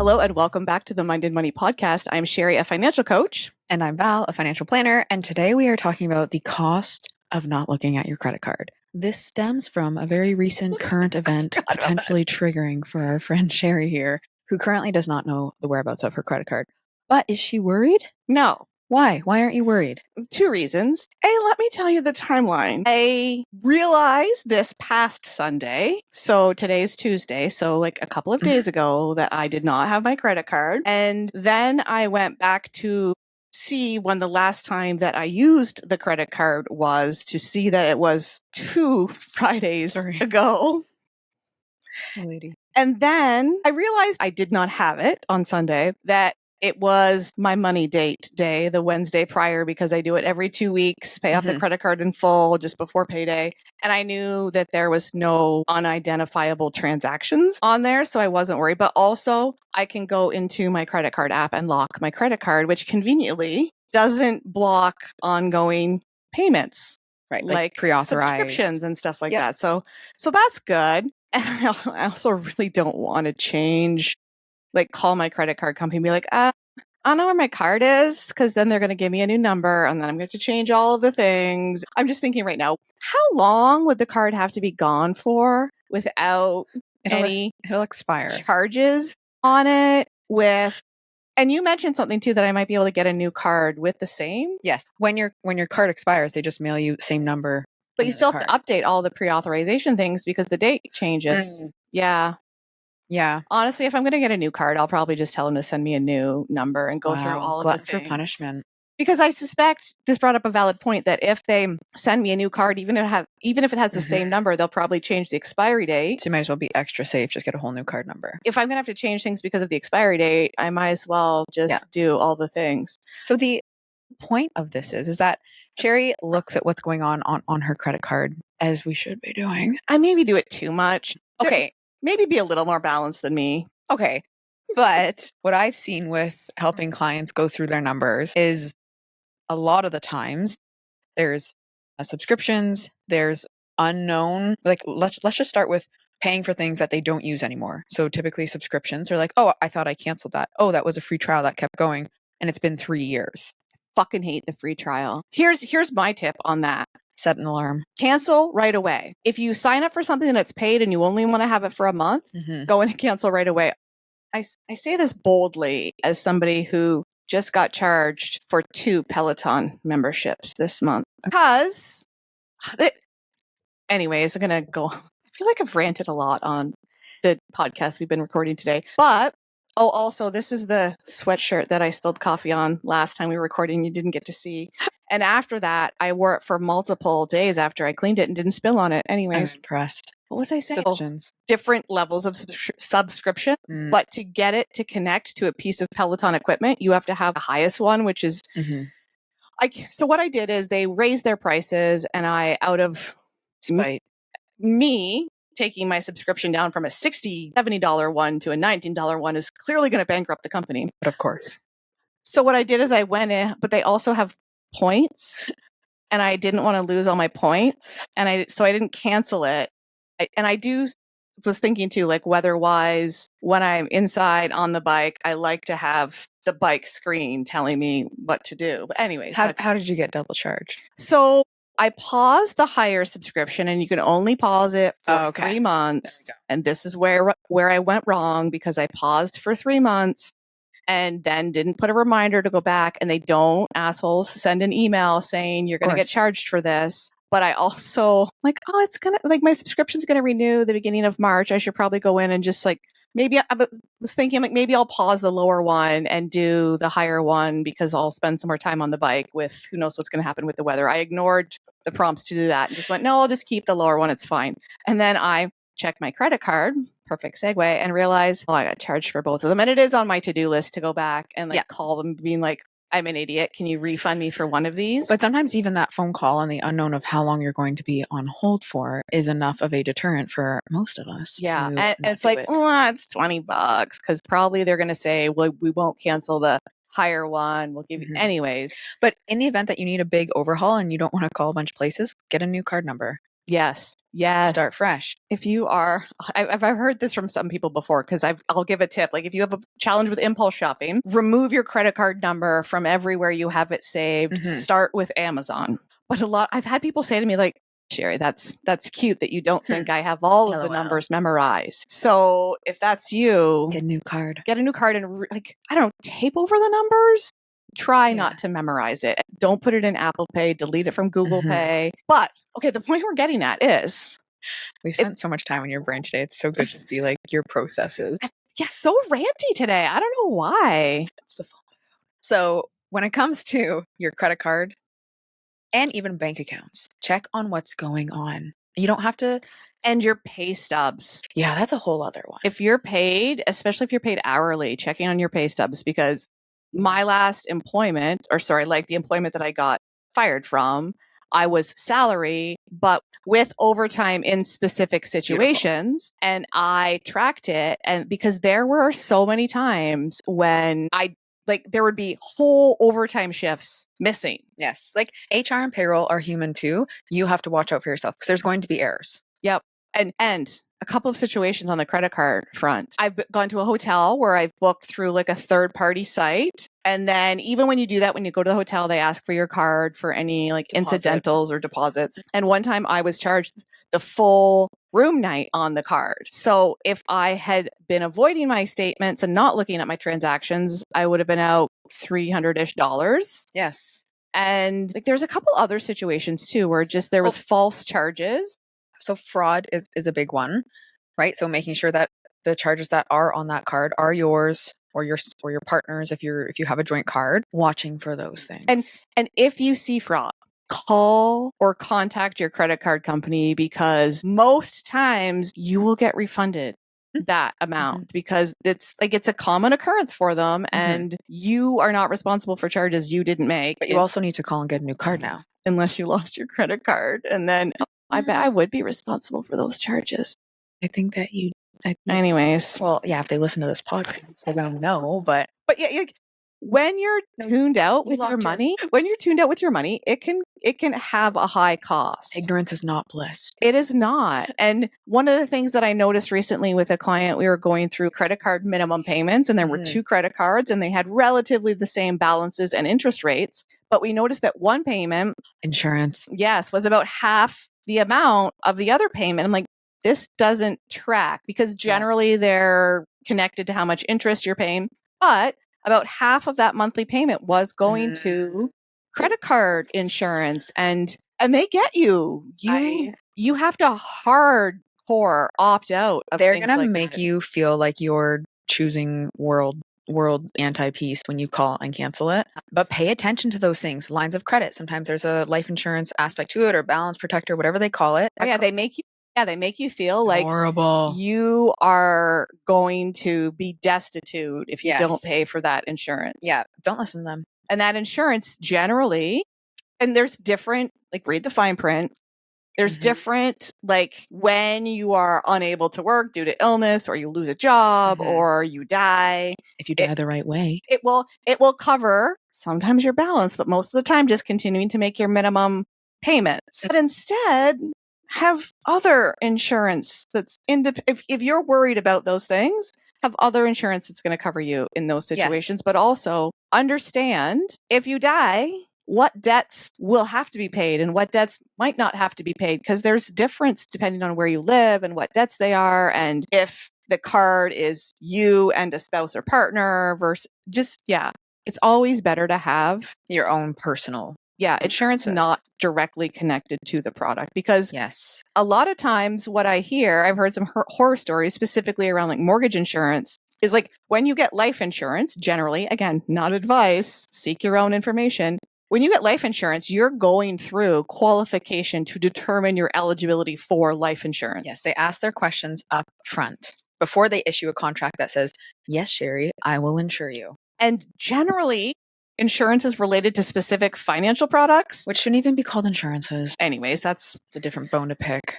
Hello and welcome back to the Minded Money podcast. I'm Sherry, a financial coach. And I'm Val, a financial planner. And today we are talking about the cost of not looking at your credit card. This stems from a very recent current event potentially triggering for our friend Sherry here, who currently does not know the whereabouts of her credit card. But is she worried? No. Why? Why aren't you worried? Two reasons. Let me tell you the timeline. I realized this past Sunday, so today's Tuesday, so like a couple of days ago, that I did not have my credit card. And then I went back to see when the last time that I used the credit card was, to see that it was 2 Fridays ago. Lady. And then I realized I did not have it on Sunday, that it was my money date day, the Wednesday prior, because I do it every 2 weeks, pay off the credit card in full just before payday. And I knew that there was no unidentifiable transactions on there, so I wasn't worried. But also, I can go into my credit card app and lock my credit card, which conveniently doesn't block ongoing payments. Right, like pre-authorized subscriptions and stuff like that. So that's good. And I also really don't want to change, like call my credit card company and be like, I don't know where my card is, because then they're going to give me a new number and then I'm going to change all of the things. I'm just thinking right now, how long would the card have to be gone for without it'll expire charges on it and you mentioned something too, that I might be able to get a new card with the same. Yes. When your card expires, they just mail you the same number. But you still have to update all the pre-authorization things because the date changes. Yeah. Honestly, if I'm going to get a new card, I'll probably just tell them to send me a new number and go through all of the things. For punishment. Because I suspect this brought up a valid point that if they send me a new card, even if it has the same number, they'll probably change the expiry date. So you might as well be extra safe. Just get a whole new card number. If I'm going to have to change things because of the expiry date, I might as well just do all the things. So the point of this is that Sherry looks at what's going on her credit card, as we should be doing. I maybe do it too much. Okay. Maybe be a little more balanced than me. Okay. But what I've seen with helping clients go through their numbers is a lot of the times there's subscriptions, there's unknown, like let's just start with paying for things that they don't use anymore. So typically subscriptions are like, oh, I thought I canceled that. Oh, that was a free trial that kept going and it's been 3 years. Fucking hate the free trial. Here's my tip on that. Set an alarm. Cancel right away. If you sign up for something that's paid and you only want to have it for a month, go in and cancel right away. I say this boldly as somebody who just got charged for 2 Peloton memberships this month. Because, anyways, I'm going to go. I feel like I've ranted a lot on the podcast we've been recording today. But, also, this is the sweatshirt that I spilled coffee on last time we were recording. You didn't get to see. And after that, I wore it for multiple days after I cleaned it and didn't spill on it. Anyways. I'm impressed. What was I saying? Subscriptions. Different levels of subscription. But to get it to connect to a piece of Peloton equipment, you have to have the highest one, which is... So what I did is they raised their prices, and I, out of me taking my subscription down from a $60, $70 one to a $19 one is clearly going to bankrupt the company. But of course. So what I did is I went in, but they also have points, and I didn't want to lose all my points, and so I didn't cancel it. Was thinking too, like weather-wise, when I'm inside on the bike, I like to have the bike screen telling me what to do. But anyways, how did you get double charged? So I paused the higher subscription, and you can only pause it for 3 months. And this is where I went wrong, because I paused for 3 months and then didn't put a reminder to go back. And they don't, assholes, send an email saying you're going to get charged for this. But I also it's gonna, my subscription's gonna renew the beginning of March. I should probably go in and just maybe I was thinking maybe I'll pause the lower one and do the higher one, because I'll spend some more time on the bike with who knows what's going to happen with the weather. I ignored the prompts to do that and just went, no, I'll just keep the lower one. It's fine. And then I checked my credit card, perfect segue, and realized, I got charged for both of them. And it is on my to-do list to go back and call them being like, I'm an idiot. Can you refund me for one of these? But sometimes even that phone call and the unknown of how long you're going to be on hold for is enough of a deterrent for most of us. Yeah. And it's like, it's $20, because probably they're going to say, well, we won't cancel the higher one. We'll give you anyways. But in the event that you need a big overhaul and you don't want to call a bunch of places, get a new card number. Yes. Yes. Start fresh. If you are, I've heard this from some people before, because I'll give a tip. Like, if you have a challenge with impulse shopping, remove your credit card number from everywhere you have it saved. Start with Amazon. But I've had people say to me, like, Sherry, that's cute that you don't think I have all of the numbers memorized. So if that's you, get a new card. And I don't know, tape over the numbers. Try not to memorize it. Don't put it in Apple Pay. Delete it from Google Pay. But okay, the point we're getting at is we've spent so much time on your brain today. It's so good to see like your processes. Yeah, so ranty today. I don't know why. It's the fun. So when it comes to your credit card and even bank accounts, check on what's going on. You don't have to. And your pay stubs. Yeah, that's a whole other one. If you're paid, especially if you're paid hourly, checking on your pay stubs, because my last employment, the employment that I got fired from, I was salary, but with overtime in specific situations. Beautiful. And I tracked it. And because there were so many times when there would be whole overtime shifts missing. Yes. Like HR and payroll are human too. You have to watch out for yourself because there's going to be errors. Yep. And a couple of situations on the credit card front. I've gone to a hotel where I've booked through like a third party site. And then even when you do that, when you go to the hotel, they ask for your card for any like incidentals or deposits. And one time I was charged the full room night on the card. So if I had been avoiding my statements and not looking at my transactions, I would have been out $300-ish. Yes. And like there's a couple other situations too where just there was false charges. So fraud is a big one, right? So making sure that the charges that are on that card are yours or your partner's if you have a joint card, watching for those things. And if you see fraud, call or contact your credit card company, because most times you will get refunded that amount because it's a common occurrence for them and you are not responsible for charges you didn't make. But you also need to call and get a new card now. Unless you lost your credit card, and then I bet I would be responsible for those charges. I think that you. Anyways. Well, yeah, if they listen to this podcast, they're going to know, but yeah, when you're tuned out with your money, it can have a high cost. Ignorance is not bliss. It is not. And one of the things that I noticed recently with a client, we were going through credit card minimum payments, and there were two credit cards and they had relatively the same balances and interest rates. But we noticed that one payment, insurance, yes, was about half the amount of the other payment. I'm like, this doesn't track, because generally they're connected to how much interest you're paying. But about half of that monthly payment was going to credit card insurance, and they get you. You have to hardcore opt out of they're things gonna like make that. You feel like you're choosing world anti-peace when you call and cancel it. But pay attention to those things. Lines of credit. Sometimes there's a life insurance aspect to it, or balance protector, whatever they call it. They make you feel like horrible. You are going to be destitute if you don't pay for that insurance. Yeah, don't listen to them. And that insurance generally, and there's different, like, read the fine print. There's different, like, when you are unable to work due to illness, or you lose a job, or you die. If you die the right way, it will cover sometimes your balance, but most of the time just continuing to make your minimum payments. But instead, have other insurance that's if you're worried about those things, have other insurance that's going to cover you in those situations. But also understand, if you die, what debts will have to be paid and what debts might not have to be paid, because there's difference depending on where you live and what debts they are. And if the card is you and a spouse or partner versus it's always better to have your own personal insurance not directly connected to the product, because a lot of times what I've heard some horror stories specifically around like mortgage insurance, is like when you get life insurance, generally, again, not advice, seek your own information. When you get life insurance, you're going through qualification to determine your eligibility for life insurance. Yes, they ask their questions up front before they issue a contract that says, yes, Sherry, I will insure you. And generally, insurance is related to specific financial products, which shouldn't even be called insurances. Anyways, it's a different bone to pick.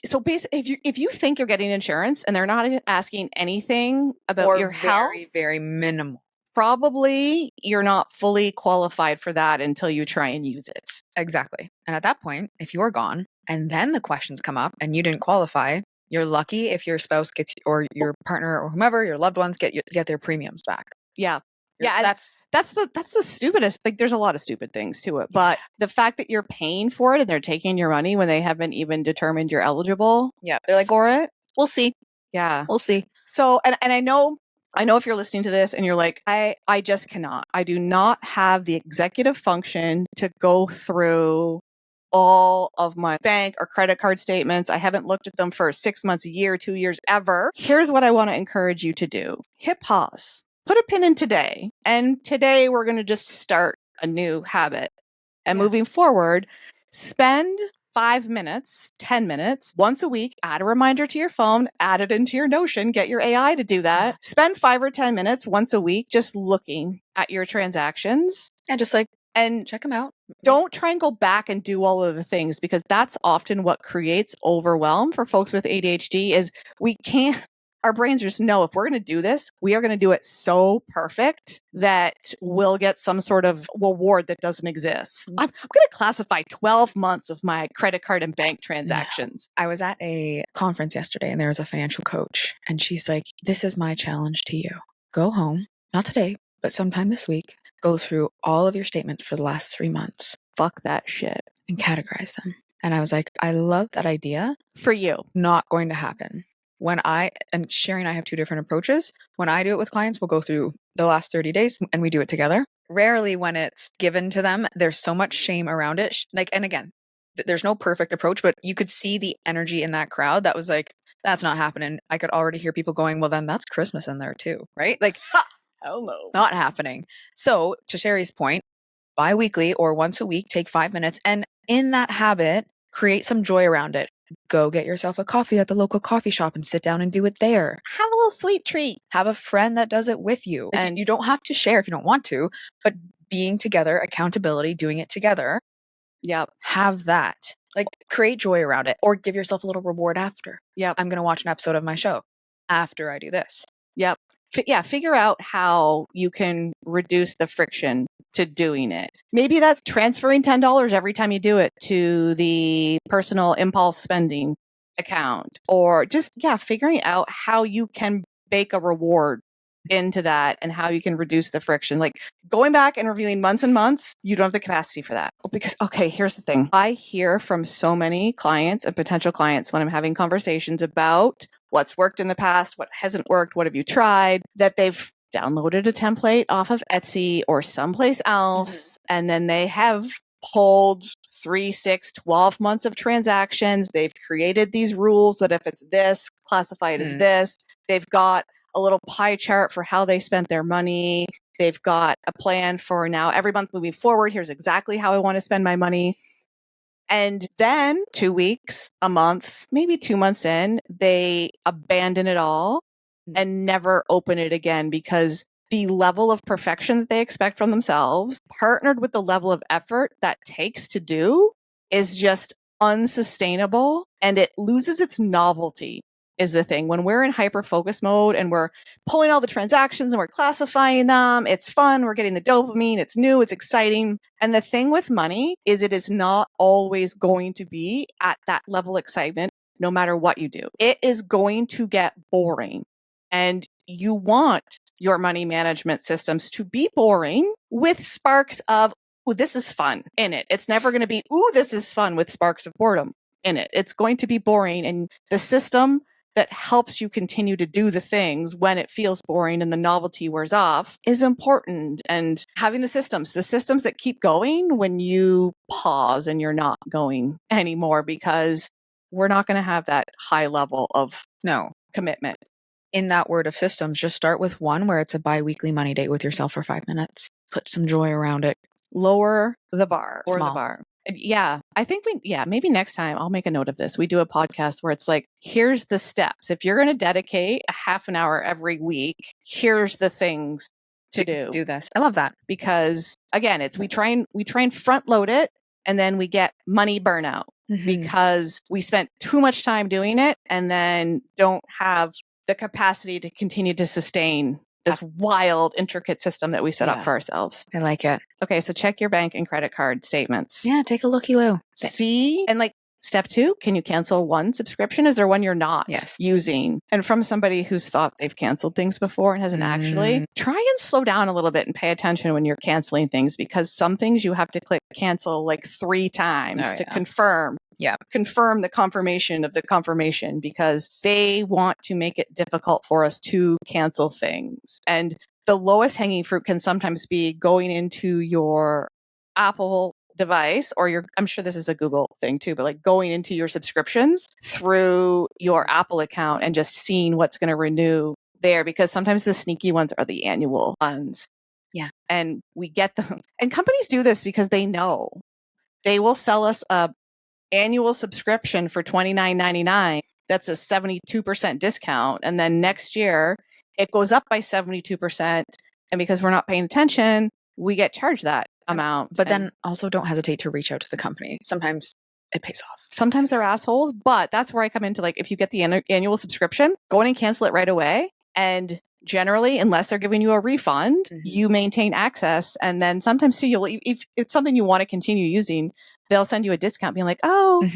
So basically, if you think you're getting insurance and they're not asking anything about your health, very, very minimal. probably you're not fully qualified for that until you try and use it. Exactly. And at that point, if you're gone and then the questions come up and you didn't qualify, you're lucky if your spouse gets, or your partner or whomever, your loved ones get their premiums back. Yeah. Yeah, that's the stupidest. Like, there's a lot of stupid things to it, but the fact that you're paying for it and they're taking your money when they haven't even determined you're eligible, they're like, for it. We'll see. Yeah, we'll see. So, and I know if you're listening to this and you're like, I just cannot. I do not have the executive function to go through all of my bank or credit card statements. I haven't looked at them for 6 months, a year, 2 years, ever. Here's what I want to encourage you to do. Hit pause. Put a pin in today. And today we're going to just start a new habit. And moving forward, spend 5 minutes, 10 minutes once a week. Add a reminder to your phone, add it into your Notion, get your AI to do that. Spend 5 or 10 minutes once a week just looking at your transactions. And just and check them out. Don't try and go back and do all of the things, because that's often what creates overwhelm for folks with ADHD. Is we can't, our brains just know if we're going to do this, we are going to do it so perfect that we'll get some sort of reward that doesn't exist. I'm going to classify 12 months of my credit card and bank transactions. I was at a conference yesterday and there was a financial coach and she's like, this is my challenge to you. Go home, not today, but sometime this week, go through all of your statements for the last 3 months. Fuck that shit. And categorize them. And I was like, I love that idea. For you. Not going to happen. And Sherry and I have 2 different approaches. When I do it with clients, we'll go through the last 30 days and we do it together. Rarely when it's given to them, there's so much shame around it. And again, there's no perfect approach, but you could see the energy in that crowd that was like, that's not happening. I could already hear people going, well, then that's Christmas in there too, right? Like, hell no. Not happening. So to Sherry's point, bi-weekly or once a week, take 5 minutes. And in that habit, create some joy around it. Go get yourself a coffee at the local coffee shop and sit down and do it there. Have a little sweet treat. Have a friend that does it with you. And you don't have to share if you don't want to, but being together, accountability, doing it together. Yep. Have that. Like, create joy around it, or give yourself a little reward after. Yep. I'm going to watch an episode of my show after I do this. Yep. Figure out how you can reduce the friction to doing it. Maybe that's transferring $10 every time you do it to the personal impulse spending account, or just, figuring out how you can bake a reward into that and how you can reduce the friction. Like, going back and reviewing months and months, you don't have the capacity for that. Because, okay, here's the thing. I hear from so many clients and potential clients when I'm having conversations about what's worked in the past, what hasn't worked, what have you tried, that they've downloaded a template off of Etsy or someplace else, and then they have pulled 3, 6, 12 months of transactions. They've created these rules that if it's this, classify it as this. They've got a little pie chart for how they spent their money. They've got a plan for now every month moving forward. Here's exactly how I want to spend my money. And then 2 weeks, a month, maybe 2 months in, they abandon it all and never open it again, because the level of perfection that they expect from themselves, partnered with the level of effort that takes to do, is just unsustainable, and it loses its novelty. Is the thing. When we're in hyper focus mode and we're pulling all the transactions and we're classifying them, it's fun. We're getting the dopamine. It's new. It's exciting. And the thing with money is it is not always going to be at that level of excitement, no matter what you do. It is going to get boring. And you want your money management systems to be boring with sparks of, ooh, this is fun in it. It's never going to be, ooh, this is fun with sparks of boredom in it. It's going to be boring. And the system that helps you continue to do the things when it feels boring and the novelty wears off is important. And having the systems that keep going when you pause and you're not going anymore, because we're not going to have that high level of commitment. In that word of systems, just start with one where it's a bi-weekly money date with yourself for 5 minutes. Put some joy around it. Lower the bar. Small. The bar. Yeah, I think maybe next time I'll make a note of this. We do a podcast where it's like, here's the steps. If you're going to dedicate a half an hour every week, here's the things to do. Do this. I love that. Because again, we try and front load it, and then we get money burnout because we spent too much time doing it and then don't have the capacity to continue to sustain this wild, intricate system that we set up for ourselves. I like it. Okay, so check your bank and credit card statements. Yeah, take a looky-loo. See, and like step 2, can you cancel one subscription? Is there one you're not using? And from somebody who's thought they've canceled things before and hasn't actually, try and slow down a little bit and pay attention when you're canceling things, because some things you have to click cancel like 3 times to confirm. Yeah. Confirm the confirmation of the confirmation, because they want to make it difficult for us to cancel things. And the lowest hanging fruit can sometimes be going into your Apple device, or I'm sure this is a Google thing too, but like going into your subscriptions through your Apple account and just seeing what's going to renew there, because sometimes the sneaky ones are the annual ones. Yeah. And we get them. And companies do this because they know they will sell us a annual subscription for $29.99. That's a 72% discount. And then next year it goes up by 72%. And because we're not paying attention, we get charged that amount. But then also don't hesitate to reach out to the company. Sometimes it pays off. Sometimes they're assholes, but that's where I come into, like, if you get the annual subscription, go in and cancel it right away. And generally, unless they're giving you a refund, you maintain access. And then sometimes too, if it's something you want to continue using, they'll send you a discount being like, oh,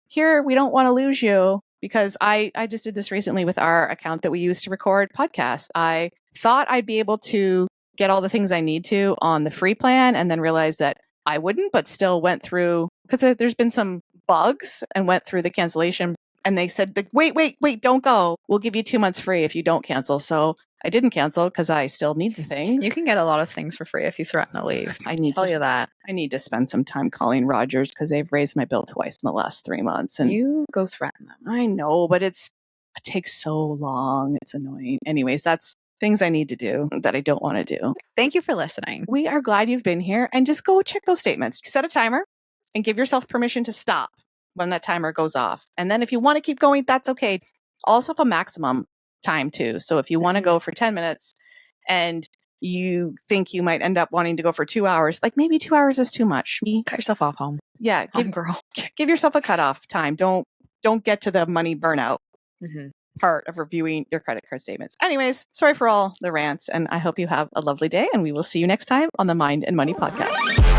here, we don't want to lose you. Because I just did this recently with our account that we use to record podcasts. I thought I'd be able to get all the things I need to on the free plan, and then realized that I wouldn't, but still went through, because there's been some bugs, and went through the cancellation, and they said, wait, don't go. We'll give you 2 months free if you don't cancel. So I didn't cancel because I still need the things. You can get a lot of things for free if you threaten to leave. I need to tell you that. I need to spend some time calling Rogers because they've raised my bill twice in the last 3 months. And you go threaten them. I know, but it takes so long. It's annoying. Anyways, that's things I need to do that I don't want to do. Thank you for listening. We are glad you've been here, and just go check those statements. Set a timer and give yourself permission to stop when that timer goes off. And then if you want to keep going, that's okay. Also have a maximum time too. So if you want to go for 10 minutes and you think you might end up wanting to go for 2 hours, like maybe 2 hours is too much. Cut yourself off home. Yeah. Give yourself a cutoff time. Don't get to the money burnout part of reviewing your credit card statements. Anyways, sorry for all the rants, and I hope you have a lovely day, and we will see you next time on the Mind and Money Podcast.